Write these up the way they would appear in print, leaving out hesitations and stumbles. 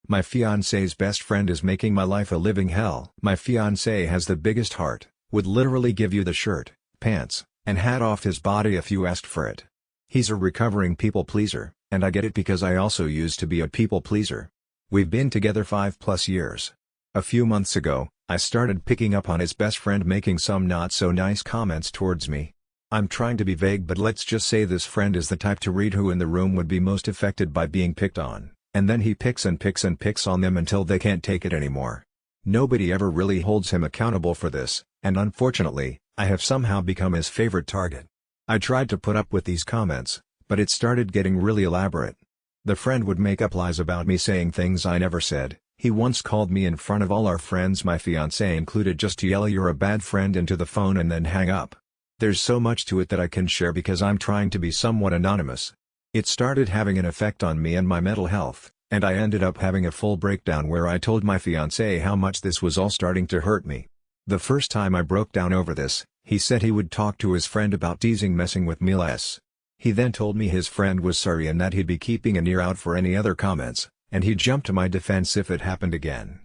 My fiancé's best friend is making my life a living hell. My fiancé has the biggest heart, would literally give you the shirt, pants, and hat off his body if you asked for it. He's a recovering people pleaser, and I get it because I also used to be a people pleaser. We've been together 5+ years. A few months ago, I started picking up on his best friend making some not so nice comments towards me. I'm trying to be vague, but let's just say this friend is the type to read who in the room would be most affected by being picked on, and then he picks and picks and picks on them until they can't take it anymore. Nobody ever really holds him accountable for this, and unfortunately, I have somehow become his favorite target. I tried to put up with these comments, but it started getting really elaborate. The friend would make up lies about me saying things I never said. He once called me in front of all our friends, my fiancé included, just to yell "you're a bad friend" into the phone and then hang up. There's so much to it that I can share because I'm trying to be somewhat anonymous. It started having an effect on me and my mental health, and I ended up having a full breakdown where I told my fiancé how much this was all starting to hurt me. The first time I broke down over this, he said he would talk to his friend about teasing messing with me less. He then told me his friend was sorry and that he'd be keeping an ear out for any other comments, and he'd jump to my defense if it happened again.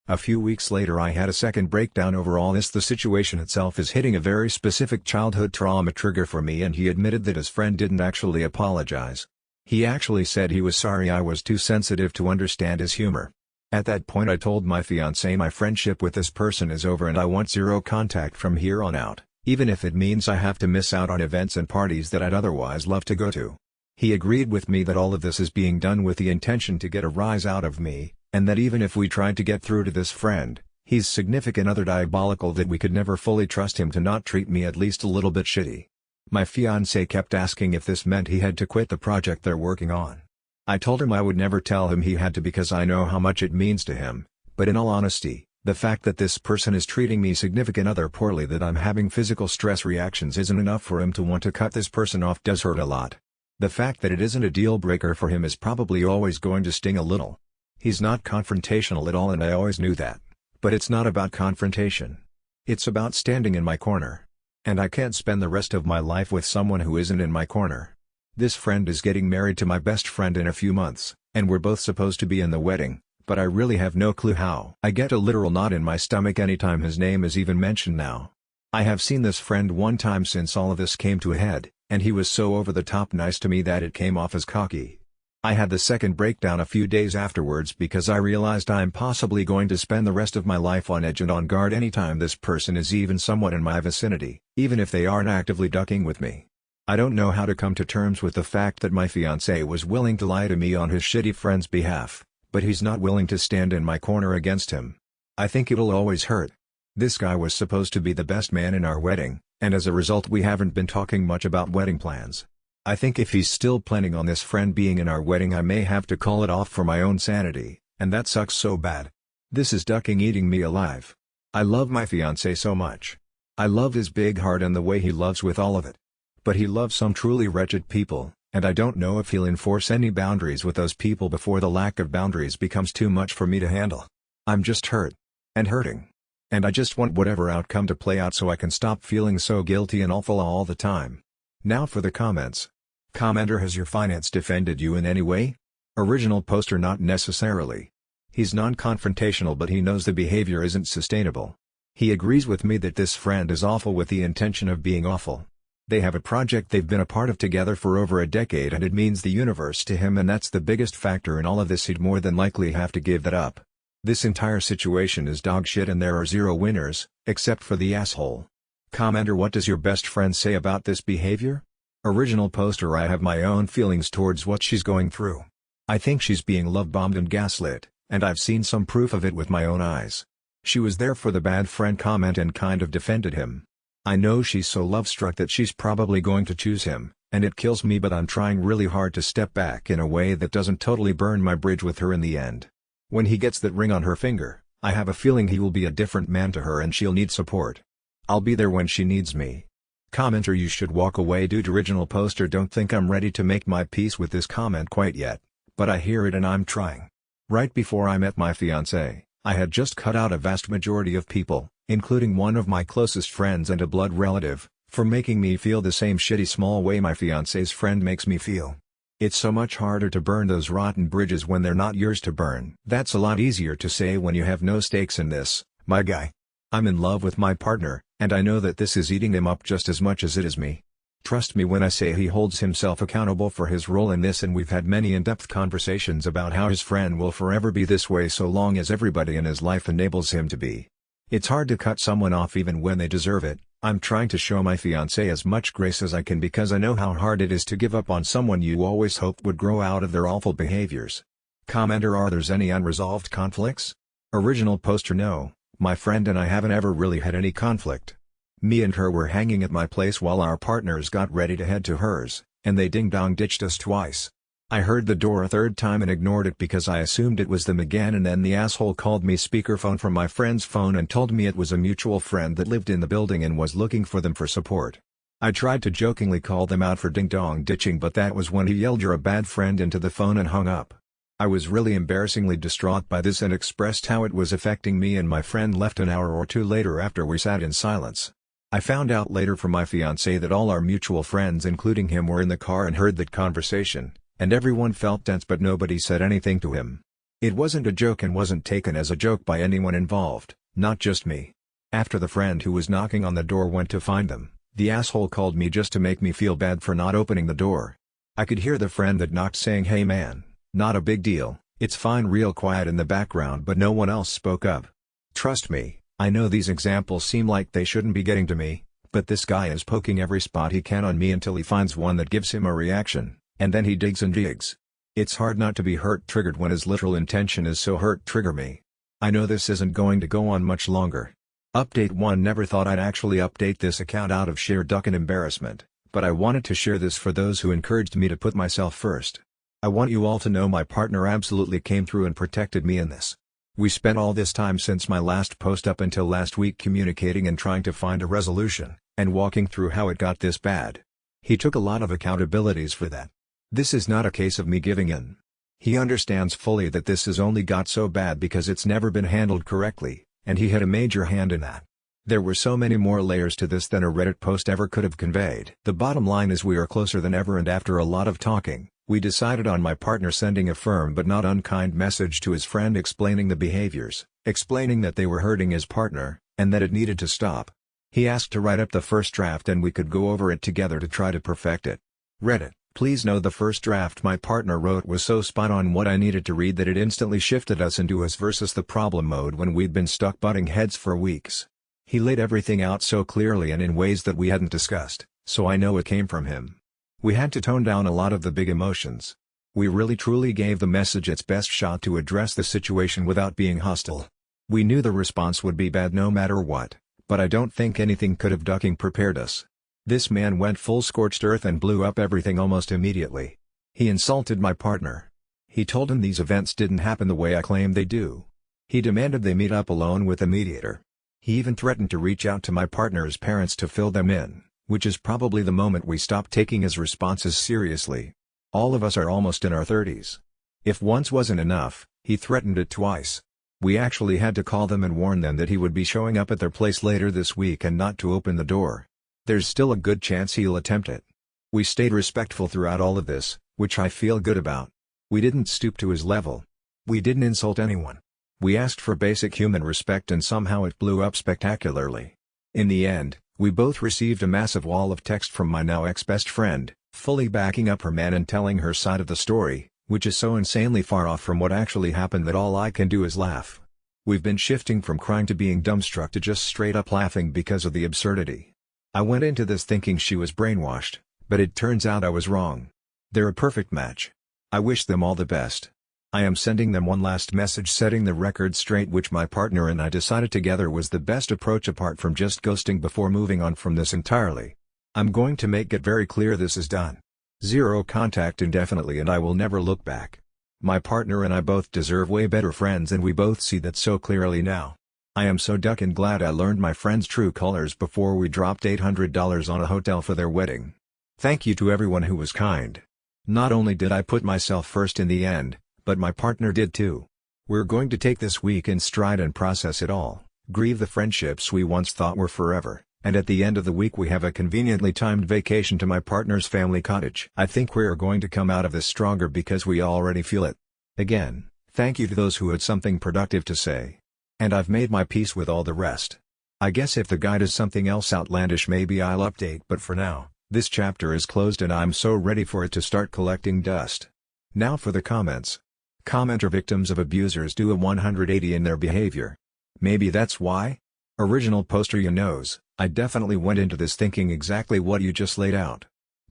A few weeks later I had a second breakdown over all this. The situation itself is hitting a very specific childhood trauma trigger for me, and he admitted that his friend didn't actually apologize. He actually said he was sorry I was too sensitive to understand his humor. At that point I told my fiancé my friendship with this person is over and I want zero contact from here on out, even if it means I have to miss out on events and parties that I'd otherwise love to go to. He agreed with me that all of this is being done with the intention to get a rise out of me, and that even if we tried to get through to this friend, he's significant other diabolical, that we could never fully trust him to not treat me at least a little bit shitty. My fiancé kept asking if this meant he had to quit the project they're working on. I told him I would never tell him he had to because I know how much it means to him, but in all honesty, the fact that this person is treating me significant other poorly, that I'm having physical stress reactions, isn't enough for him to want to cut this person off does hurt a lot. The fact that it isn't a deal breaker for him is probably always going to sting a little. He's not confrontational at all and I always knew that, but it's not about confrontation. It's about standing in my corner. And I can't spend the rest of my life with someone who isn't in my corner. This friend is getting married to my best friend in a few months, and we're both supposed to be in the wedding, but I really have no clue how. I get a literal knot in my stomach anytime his name is even mentioned now. I have seen this friend one time since all of this came to a head, and he was so over the top nice to me that it came off as cocky. I had the second breakdown a few days afterwards because I realized I'm possibly going to spend the rest of my life on edge and on guard anytime this person is even somewhat in my vicinity, even if they aren't actively ducking with me. I don't know how to come to terms with the fact that my fiancé was willing to lie to me on his shitty friend's behalf, but he's not willing to stand in my corner against him. I think it'll always hurt. This guy was supposed to be the best man in our wedding, and as a result we haven't been talking much about wedding plans. I think if he's still planning on this friend being in our wedding I may have to call it off for my own sanity, and that sucks so bad. This is ducking eating me alive. I love my fiancé so much. I love his big heart and the way he loves with all of it. But he loves some truly wretched people, and I don't know if he'll enforce any boundaries with those people before the lack of boundaries becomes too much for me to handle. I'm just hurt. And hurting. And I just want whatever outcome to play out so I can stop feeling so guilty and awful all the time. Now for the comments. Commenter: has your finance defended you in any way? Original poster: not necessarily. He's non-confrontational but he knows the behavior isn't sustainable. He agrees with me that this friend is awful with the intention of being awful. They have a project they've been a part of together for over a decade and it means the universe to him, and that's the biggest factor in all of this. He'd more than likely have to give that up. This entire situation is dog shit and there are zero winners, except for the asshole. Commenter: what does your best friend say about this behavior? Original poster: I have my own feelings towards what she's going through. I think she's being love-bombed and gaslit, and I've seen some proof of it with my own eyes. She was there for the bad friend comment and kind of defended him. I know she's so love-struck that she's probably going to choose him, and it kills me, but I'm trying really hard to step back in a way that doesn't totally burn my bridge with her in the end. When he gets that ring on her finger, I have a feeling he will be a different man to her and she'll need support. I'll be there when she needs me. Commenter: you should walk away, dude. Original poster: don't think I'm ready to make my peace with this comment quite yet, but I hear it and I'm trying. Right before I met my fiancé, I had just cut out a vast majority of people, including one of my closest friends and a blood relative, for making me feel the same shitty small way my fiancé's friend makes me feel. It's so much harder to burn those rotten bridges when they're not yours to burn. That's a lot easier to say when you have no stakes in this, my guy. I'm in love with my partner, and I know that this is eating him up just as much as it is me. Trust me when I say he holds himself accountable for his role in this, and we've had many in-depth conversations about how his friend will forever be this way so long as everybody in his life enables him to be. It's hard to cut someone off even when they deserve it. I'm trying to show my fiancé as much grace as I can because I know how hard it is to give up on someone you always hoped would grow out of their awful behaviors. Commenter: are there any unresolved conflicts? Original poster: no, my friend and I haven't ever really had any conflict. Me and her were hanging at my place while our partners got ready to head to hers, and they ding-dong ditched us twice. I heard the door a third time and ignored it because I assumed it was them again, and then the asshole called me speakerphone from my friend's phone and told me it was a mutual friend that lived in the building and was looking for them for support. I tried to jokingly call them out for ding-dong ditching, but that was when he yelled "you're a bad friend" into the phone and hung up. I was really embarrassingly distraught by this and expressed how it was affecting me, and my friend left an hour or two later after we sat in silence. I found out later from my fiancé that all our mutual friends including him were in the car and heard that conversation, and everyone felt tense but nobody said anything to him. It wasn't a joke and wasn't taken as a joke by anyone involved, not just me. After the friend who was knocking on the door went to find them, the asshole called me just to make me feel bad for not opening the door. I could hear the friend that knocked saying, "Hey man, not a big deal, it's fine," real quiet in the background, but no one else spoke up. Trust me, I know these examples seem like they shouldn't be getting to me, but this guy is poking every spot he can on me until he finds one that gives him a reaction, and then he digs and digs. It's hard not to be hurt-triggered when his literal intention is so hurt-trigger me. I know this isn't going to go on much longer. Update 1: never thought I'd actually update this account out of sheer duck and embarrassment, but I wanted to share this for those who encouraged me to put myself first. I want you all to know my partner absolutely came through and protected me in this. We spent all this time since my last post up until last week communicating and trying to find a resolution, and walking through how it got this bad. He took a lot of accountabilities for that. This is not a case of me giving in. He understands fully that this has only got so bad because it's never been handled correctly, and he had a major hand in that. There were so many more layers to this than a Reddit post ever could have conveyed. The bottom line is we are closer than ever, and after a lot of talking, we decided on my partner sending a firm but not unkind message to his friend explaining the behaviors, explaining that they were hurting his partner, and that it needed to stop. He asked to write up the first draft and we could go over it together to try to perfect it. Reddit: please know the first draft my partner wrote was so spot on what I needed to read that it instantly shifted us into us versus the problem mode when we'd been stuck butting heads for weeks. He laid everything out so clearly and in ways that we hadn't discussed, so I know it came from him. We had to tone down a lot of the big emotions. We really truly gave the message its best shot to address the situation without being hostile. We knew the response would be bad no matter what, but I don't think anything could have ducking prepared us. This man went full scorched earth and blew up everything almost immediately. He insulted my partner. He told him these events didn't happen the way I claim they do. He demanded they meet up alone with a mediator. He even threatened to reach out to my partner's parents to fill them in, which is probably the moment we stopped taking his responses seriously. All of us are almost in our 30s. If once wasn't enough, he threatened it twice. We actually had to call them and warn them that he would be showing up at their place later this week and not to open the door. There's still a good chance he'll attempt it. We stayed respectful throughout all of this, which I feel good about. We didn't stoop to his level. We didn't insult anyone. We asked for basic human respect and somehow it blew up spectacularly. In the end, we both received a massive wall of text from my now ex-best friend, fully backing up her man and telling her side of the story, which is so insanely far off from what actually happened that all I can do is laugh. We've been shifting from crying to being dumbstruck to just straight up laughing because of the absurdity. I went into this thinking she was brainwashed, but it turns out I was wrong. They're a perfect match. I wish them all the best. I am sending them one last message setting the record straight, which my partner and I decided together was the best approach apart from just ghosting before moving on from this entirely. I'm going to make it very clear this is done. Zero contact indefinitely and I will never look back. My partner and I both deserve way better friends and we both see that so clearly now. I am so ducking glad I learned my friend's true colors before we dropped $800 on a hotel for their wedding. Thank you to everyone who was kind. Not only did I put myself first in the end, but my partner did too. We're going to take this week in stride and process it all, grieve the friendships we once thought were forever, And at the end of the week we have a conveniently timed vacation to my partner's family cottage. I think we are going to come out of this stronger because we already feel it. Again, thank you to those who had something productive to say. And I've made my peace with all the rest. I guess if the guy does something else outlandish maybe I'll update, but for now, this chapter is closed and I'm so ready for it to start collecting dust. Now for the comments. Commenter: victims of abusers do a 180 in their behavior. Maybe that's why? Original poster: you knows, I definitely went into this thinking exactly what you just laid out.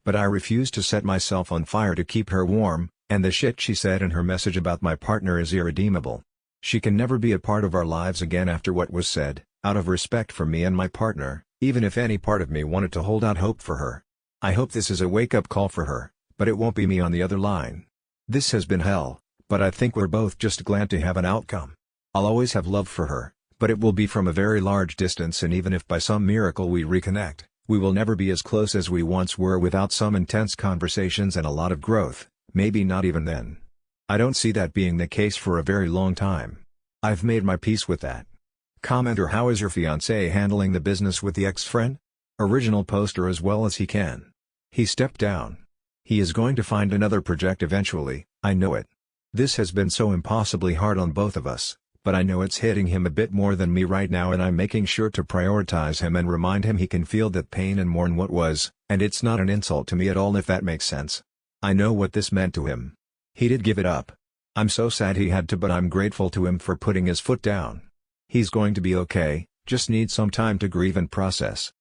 But I refuse to set myself on fire to keep her warm, and the shit she said in her message about my partner is irredeemable. She can never be a part of our lives again after what was said, out of respect for me and my partner, even if any part of me wanted to hold out hope for her. I hope this is a wake-up call for her, but it won't be me on the other line. This has been hell, but I think we're both just glad to have an outcome. I'll always have love for her, but it will be from a very large distance, and even if by some miracle we reconnect, we will never be as close as we once were without some intense conversations and a lot of growth, maybe not even then. I don't see that being the case for a very long time. I've made my peace with that. Commenter: how is your fiancé handling the business with the ex-friend? Original poster: as well as he can. He stepped down. He is going to find another project eventually, I know it. This has been so impossibly hard on both of us, but I know it's hitting him a bit more than me right now, and I'm making sure to prioritize him and remind him he can feel that pain and mourn what was, and it's not an insult to me at all, if that makes sense. I know what this meant to him. He did give it up. I'm so sad he had to, but I'm grateful to him for putting his foot down. He's going to be okay, just needs some time to grieve and process.